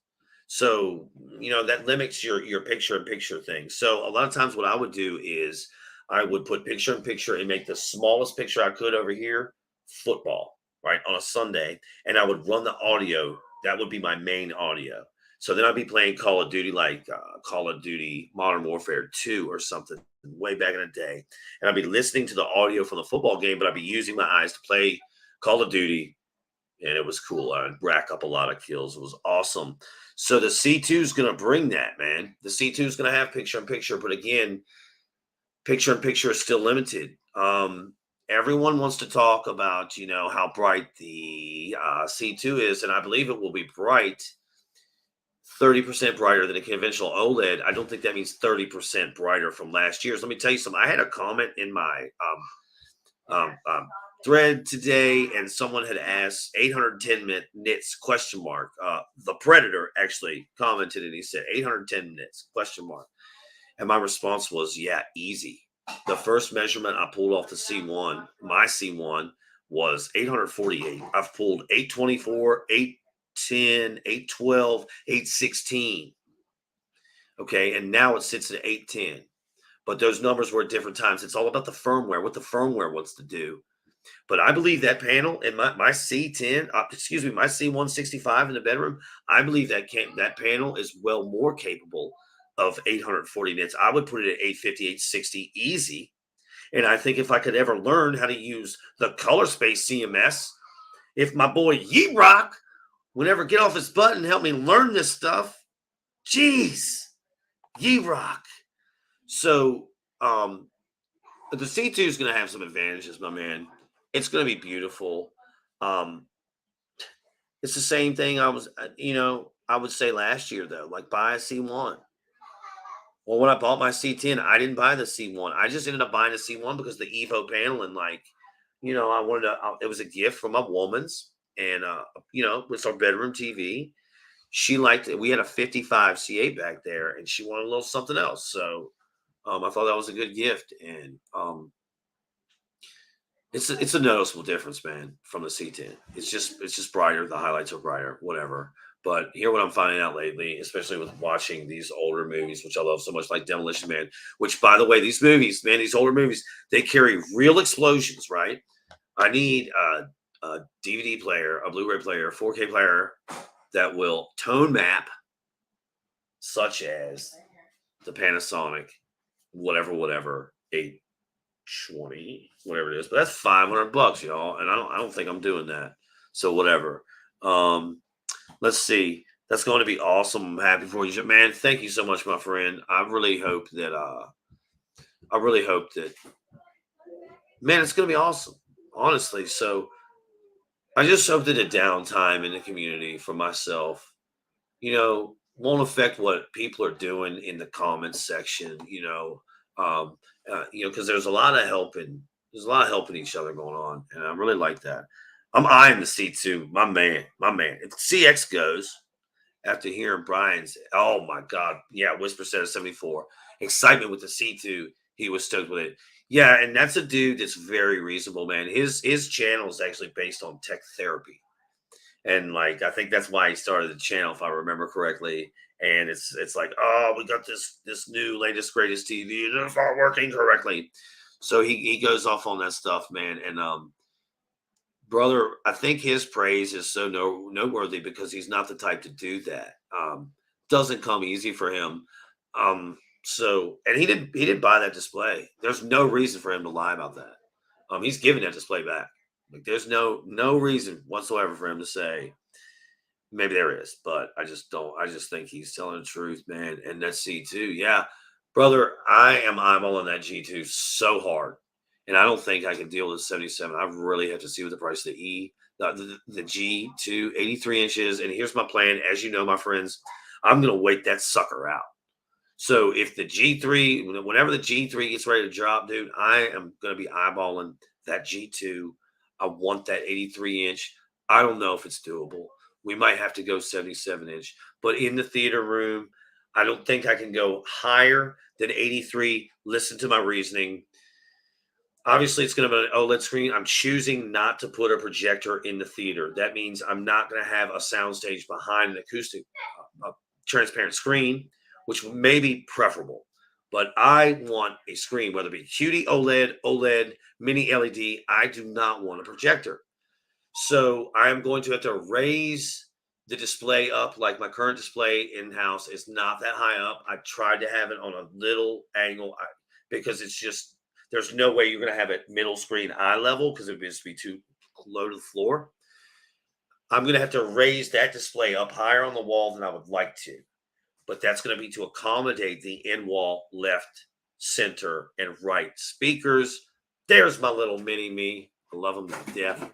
So that limits your picture in picture thing. So a lot of times what I would do is I would put picture in picture and make the smallest picture I could over here football, right, on a Sunday, and I would run the audio. That would be my main audio. So then I'd be playing Call of Duty, like Call of Duty Modern Warfare 2 or something way back in the day. And I'd be listening to the audio from the football game, but I'd be using my eyes to play Call of Duty, and it was cool. I'd rack up a lot of kills. It was awesome. So the C2 is going to bring that, man. The C2 is going to have picture in picture, but again, picture in picture is still limited. Everyone wants to talk about, how bright the C2 is, and I believe it will be bright, 30% brighter than a conventional OLED. I don't think that means 30% brighter from last year's. Let me tell you something. I had a comment in my thread today, and someone had asked 810 nits question mark. The Predator actually commented, and he said 810 nits question mark, and my response was, yeah, easy. The first measurement I pulled off the C1, my C1, was 848. I've pulled 824, 810, 812, 816. Okay, and now it sits at 810. But those numbers were at different times. It's all about the firmware, what the firmware wants to do. But I believe that panel in my C10, my C165 in the bedroom, I believe that panel is well more capable of 840 nits. I would put it at 850, 860 easy. And I think if I could ever learn how to use the color space CMS, if my boy Yeet Rock would ever get off his butt and help me learn this stuff, jeez, Yeet Rock. So the C2 is going to have some advantages, my man. It's going to be beautiful. Um, it's the same thing I would say last year though, like buy a C1. Well, when I bought my C10, I didn't buy the C1. I just ended up buying the C1 because the Evo panel and I wanted to. It was a gift from a woman's, and it's our bedroom TV. She liked it. We had a 55 C8 back there, and she wanted a little something else. So I thought that was a good gift, and it's a noticeable difference, man, from the C10. It's just brighter. The highlights are brighter, whatever. But here, what I'm finding out lately, especially with watching these older movies, which I love so much, like Demolition Man, which, by the way, these movies, man, these older movies, they carry real explosions, right? I need a DVD player, a Blu-ray player, 4K player that will tone map, such as the Panasonic, whatever, 820, whatever it is. But that's $500, y'all. And I don't think I'm doing that. So whatever. Let's see. That's going to be awesome. I'm happy for you, man. Thank you so much, my friend. I really hope that man, it's going to be awesome. Honestly. So I just hope that the downtime in the community for myself, won't affect what people are doing in the comments section, because there's a lot of helping each other going on. And I really like that. I'm eyeing the C2, my man. If CX goes, after hearing Brian's, oh my God, yeah, Whisper said 74. Excitement with the C2, he was stoked with it. Yeah, and that's a dude that's very reasonable, man. His channel is actually based on tech therapy, and like I think that's why he started the channel, if I remember correctly. And it's like, oh, we got this new latest greatest TV, and it's not working correctly. So he goes off on that stuff, man. And brother, I think his praise is so noteworthy because he's not the type to do that. Doesn't come easy for him. And he didn't buy that display. There's no reason for him to lie about that. He's giving that display back. Like there's no reason whatsoever for him to say. Maybe there is, but I just don't. I just think he's telling the truth, man. And that C2, yeah, brother, I am eyeballing that G2 so hard, and I don't think I can deal with 77. I really have to see what the price of the G2 83 inches. And here's my plan. As you know, my friends, I'm gonna wait that sucker out. So if the G3, whenever the G3 gets ready to drop, dude, I am gonna be eyeballing that G2. I want that 83 inch. I don't know if it's doable. We might have to go 77-inch, but in the theater room, I don't think I can go higher than 83. Listen to my reasoning. Obviously, it's going to be an OLED screen. I'm choosing not to put a projector in the theater. That means I'm not going to have a soundstage behind an acoustic transparent screen, which may be preferable. But I want a screen, whether it be QD OLED, mini LED. I do not want a projector. So I am going to have to raise the display up. Like my current display in-house is not that high up. I tried to have it on a little angle because it's just, there's no way you're going to have it middle screen eye level because it would just be too low to the floor. I'm going to have to raise that display up higher on the wall than I would like to. But that's going to be to accommodate the in-wall left, center, and right speakers. There's my little mini me. I love them to death.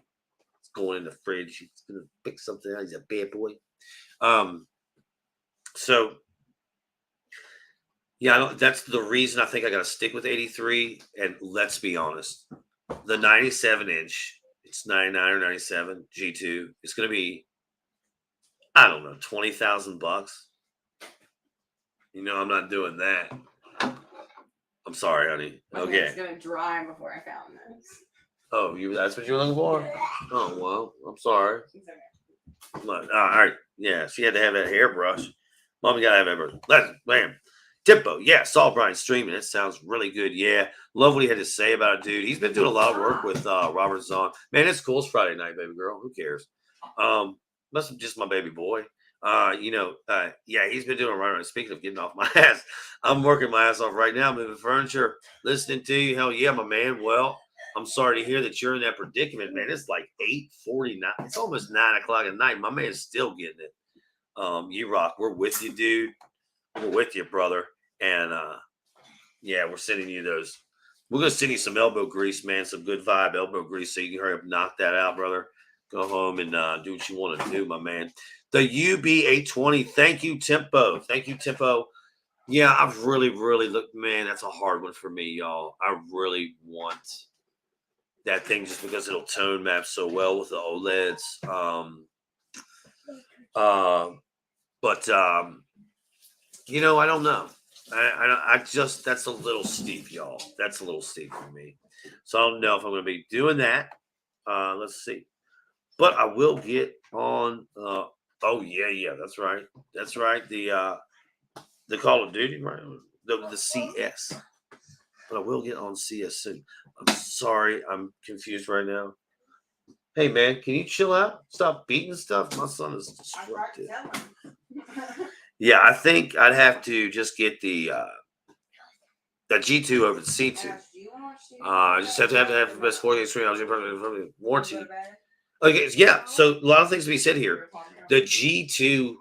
Going in the fridge. He's gonna pick something out. He's a bad boy. So yeah, that's the reason I think I got to stick with 83. And let's be honest, the 97-inch, it's 99 or 97 G2. It's gonna be, I don't know, $20,000. I'm not doing that. I'm sorry, honey. Okay, it's gonna dry before I found this. Oh, that's what you were looking for? Oh, well, I'm sorry. All right. Yeah, she had to have that hairbrush. Mommy got to have that hairbrush. Let's, bam. Tippo, yeah, saw Brian streaming. It sounds really good. Yeah, love what he had to say about it, dude. He's been doing a lot of work with Robert Zahn. Man, it's cool. It's Friday night, baby girl. Who cares? That's just my baby boy. Yeah, he's been doing right. Speaking of getting off my ass, I'm working my ass off right now, moving furniture, listening to you. Hell yeah, my man. Well, I'm sorry to hear that you're in that predicament, man. It's like 8:49. It's almost 9 o'clock at night. My man's still getting it. You rock. We're with you, dude. We're with you, brother. And yeah, we're sending you those. We're gonna send you some elbow grease, man. Some good vibe elbow grease, so you can hurry up, and knock that out, brother. Go home and do what you want to do, my man. The UB820. Thank you, Tempo. Thank you, Tempo. Yeah, I've really looked, man. That's a hard one for me, y'all. I really want that thing just because it'll tone map so well with the OLEDs. But I don't know. I just, that's a little steep, y'all. That's a little steep for me. So I don't know if I'm going to be doing that. Let's see. But I will get on. Oh yeah, that's right. That's right. The Call of Duty, right? The CS. But I will get on CS soon. I'm sorry, I'm confused right now. Hey man, can you chill out? Stop beating stuff. My son is destructive. Yeah, I think I'd have to just get the G2 over the C2. I just have the best 48 string warranty. Okay, yeah. So a lot of things to be said here. The G2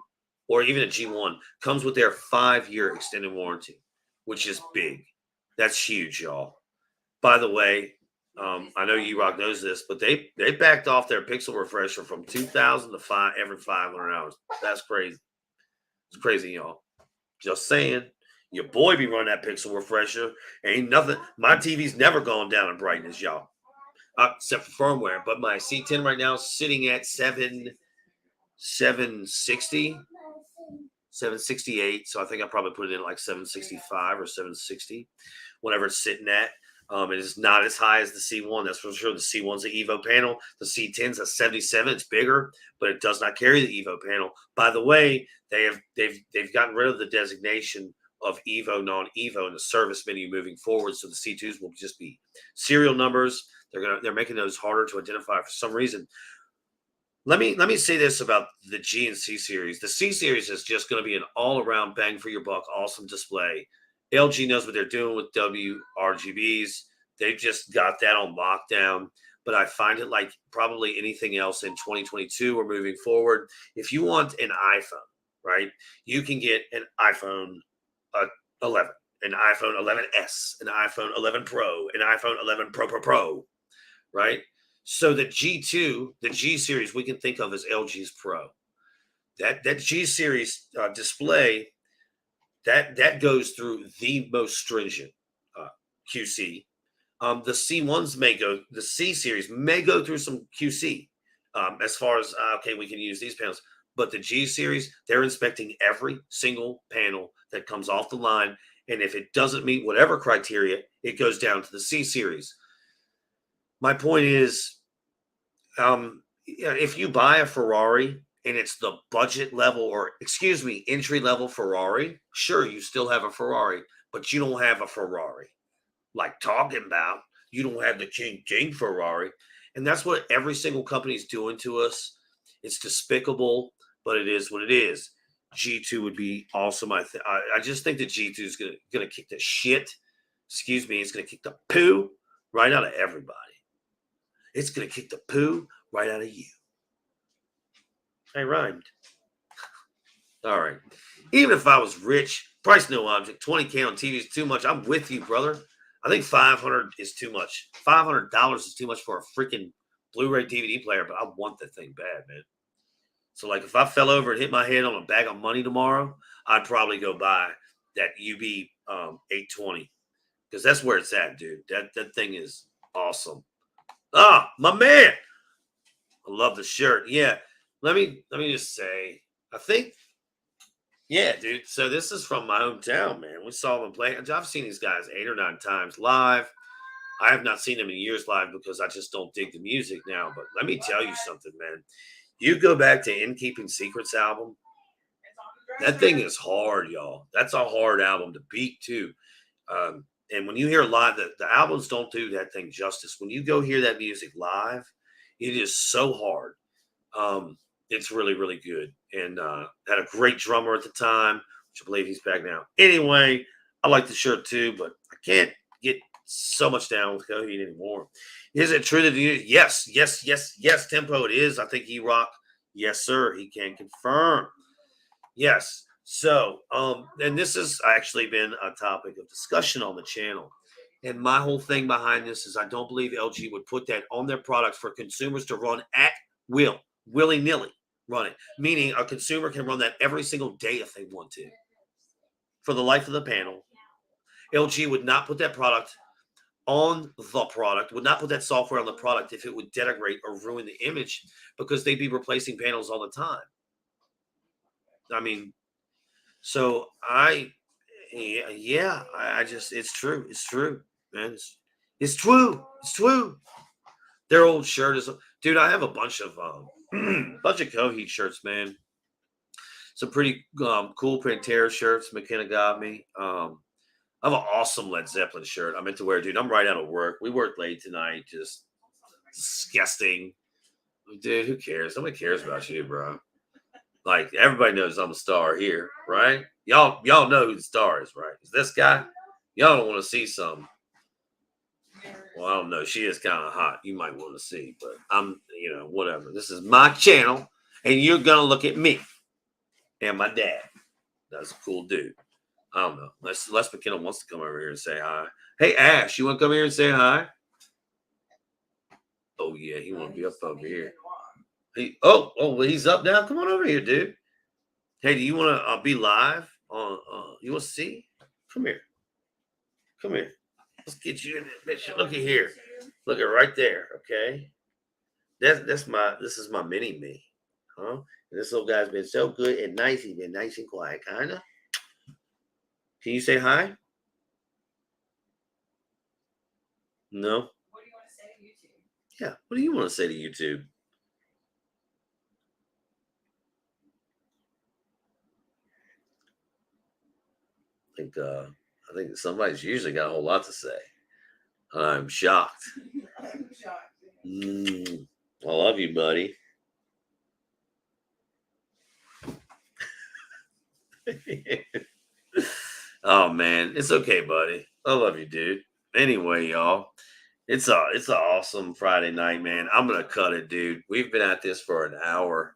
or even a G1 comes with their 5-year extended warranty, which is big. That's huge, y'all. By the way, I know E-Rock knows this, but they backed off their pixel refresher from 2,000 to 5 every 500 hours. That's crazy. It's crazy, y'all. Just saying. Your boy be running that pixel refresher. Ain't nothing. My TV's never gone down in brightness, y'all. Except for firmware. But my C10 right now is sitting at 760, 768. So I think I probably put it in like 765 or 760, whatever it's sitting at. It is not as high as the C1. That's for sure. The C1's the Evo panel. The C10's a 77. It's bigger, but it does not carry the Evo panel. By the way, they've gotten rid of the designation of Evo, non-Evo in the service menu moving forward. So the C2s will just be serial numbers. They're making those harder to identify for some reason. Let me say this about the G and C series. The C series is just going to be an all-around bang for your buck, awesome display. LG knows what they're doing with WRGBs. They've just got that on lockdown. But I find it like probably anything else in 2022 or moving forward. If you want an iPhone, right, you can get an iPhone 11, an iPhone 11s, an iPhone 11 Pro, an iPhone 11 Pro, right? So the G2, the G series, we can think of as LG's Pro. That G series display that goes through the most stringent QC. The C1s may go, the C series may go through some QC as far as okay, we can use these panels. But the G series, they're inspecting every single panel that comes off the line, and if it doesn't meet whatever criteria, it goes down to the C series. My point is, if you buy a Ferrari and it's the budget level, or excuse me, entry level Ferrari, sure, you still have a Ferrari, but you don't have a Ferrari. Like talking about, you don't have the King Ferrari. And that's what every single company is doing to us. It's despicable, but it is what it is. G2 would be awesome. I just think that G2 is gonna kick the shit. Excuse me, it's gonna kick the poo right out of everybody. It's gonna kick the poo right out of you. I rhymed. All right. Even if I was rich, price no object, 20K on TV is too much. I'm with you, brother. I think 500 is too much. $500 is too much for a freaking Blu-ray DVD player, but I want that thing bad, man. So, like, if I fell over and hit my head on a bag of money tomorrow, I'd probably go buy that UB 820 because that's where it's at, dude. That thing is awesome. Ah, my man. I love the shirt. Yeah. Let me just say, I think, yeah, dude. So this is from my hometown, man. We saw them play. I've seen these guys 8 or 9 times live. I have not seen them in years live because I just don't dig the music now. But let me tell you something, man. You go back to In Keeping Secrets album. That thing is hard, y'all. That's a hard album to beat too. And when you hear live, the albums don't do that thing justice. When you go hear that music live, it is so hard. It's really, really good. And had a great drummer at the time, which I believe he's back now. Anyway, I like the shirt too, but I can't get so much down with Coheed anymore. Is it true that yes, Tempo, it is. I think E-Rock, yes, sir. He can confirm. Yes. So, and this has actually been a topic of discussion on the channel. And my whole thing behind this is I don't believe LG would put that on their product for consumers to run at will, willy-nilly run it. Meaning a consumer can run that every single day if they want to. For the life of the panel, LG would not put that product on the product, would not put that software on the product if it would denigrate or ruin the image because they'd be replacing panels all the time. I mean, so I just, it's true, man. It's true. Their old shirt is, dude. I have a bunch of Coheed shirts, man. Some pretty cool Pantera shirts McKenna got me. I have an awesome Led Zeppelin shirt I meant to wear, dude. I'm right out of work. We worked late tonight. Just disgusting, dude. Who cares? Nobody cares about you, bro. Like everybody knows I'm a star here, right? Y'all know who the star is, right? Is this guy? Y'all don't want to see some. Well, I don't know. She is kind of hot. You might want to see, but I'm, whatever. This is my channel, and you're gonna look at me and my dad. That's a cool dude. I don't know. Les McKenna wants to come over here and say hi. Hey Ash, you want to come here and say hi? Oh yeah, he want to be up over here. Well, he's up now. Come on over here, dude. Hey, do you want to be live on? You want to see? Come here. Come here. Let's get you in this bitch. Look at here. Look at right there. Okay. This is my mini me. Huh? And this little guy's been so good and nice. He's been nice and quiet, kinda. Can you say hi? No. What do you want to say to YouTube? Yeah. What do you want to say to YouTube? I think somebody's usually got a whole lot to say. I'm shocked. I'm shocked. I love you, buddy. Oh man, it's okay, buddy. I love you, dude. Anyway, y'all, it's an awesome Friday night, man. I'm gonna cut it, dude. We've been at this for an hour.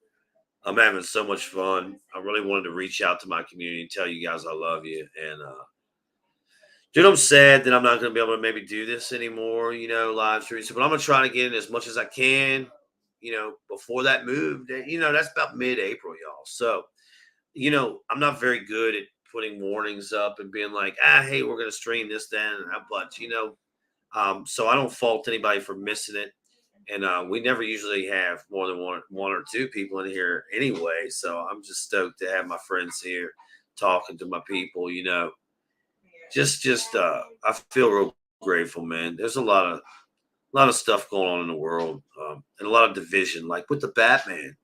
I'm having so much fun. I really wanted to reach out to my community and tell you guys I love you. And dude, I'm sad that I'm not gonna be able to maybe do this anymore, live streams. But I'm gonna try to get in as much as I can, before that move. That's about mid-April, y'all. So, I'm not very good at putting warnings up and being like, hey, we're gonna stream this, then, but so I don't fault anybody for missing it. And we never usually have more than one or two people in here anyway. So I'm just stoked to have my friends here talking to my people. I feel real grateful, man. There's a lot of stuff going on in the world, and a lot of division, like with the Batman,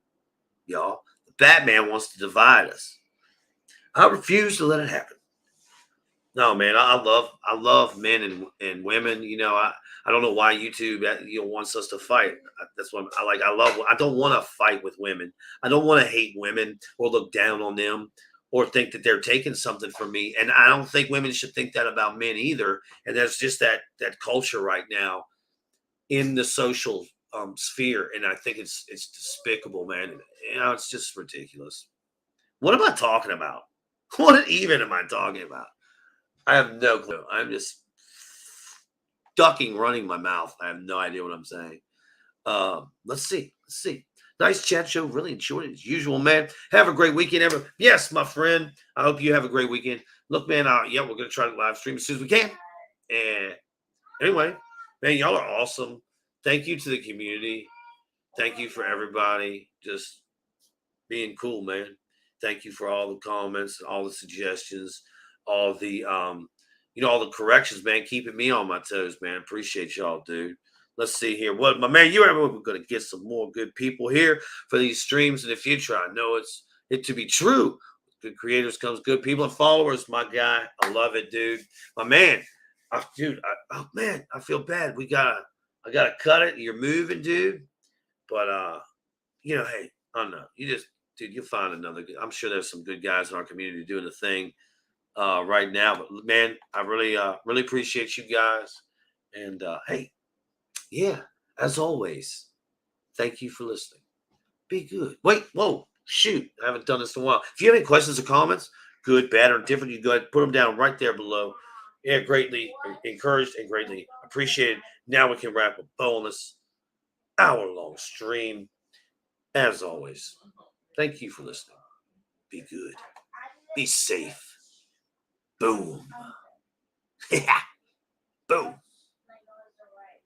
y'all. The Batman wants to divide us. I refuse to let it happen. No, man, I love men and women. I don't know why YouTube wants us to fight. That's what I don't want to fight with women. I don't want to hate women or look down on them or think that they're taking something from me. And I don't think women should think that about men either. And there's just that culture right now in the social sphere, and I think it's despicable, man. It's just ridiculous. What am I talking about? What even am I talking about? I have no clue. I'm just ducking, running my mouth. I have no idea what I'm saying. Let's see. Nice chat show. Really enjoyed it as usual, man. Have a great weekend, Yes, my friend. I hope you have a great weekend. Look, man. We're gonna try to live stream as soon as we can. And anyway, man, y'all are awesome. Thank you to the community. Thank you for everybody just being cool, man. Thank you for all the comments, all the suggestions, all the all the corrections, man. Keeping me on my toes, man. Appreciate y'all, dude. Let's see here. What my man, we're gonna get some more good people here for these streams in the future. I know it to be true. Good creators comes good people and followers, my guy. I love it, dude. My man. I feel bad. I gotta cut it. You're moving, dude. But hey, I don't know. Dude, you'll find another. I'm sure there's some good guys in our community doing the thing right now. But man, I really appreciate you guys. And hey, yeah, as always, thank you for listening. Be good. Wait, whoa, shoot, I haven't done this in a while. If you have any questions or comments, good, bad, or different, you go ahead and put them down right there below. Yeah, greatly encouraged and greatly appreciated. Now we can wrap a bow on this hour-long stream. As always, thank you for listening. Be good. Be safe. Boom.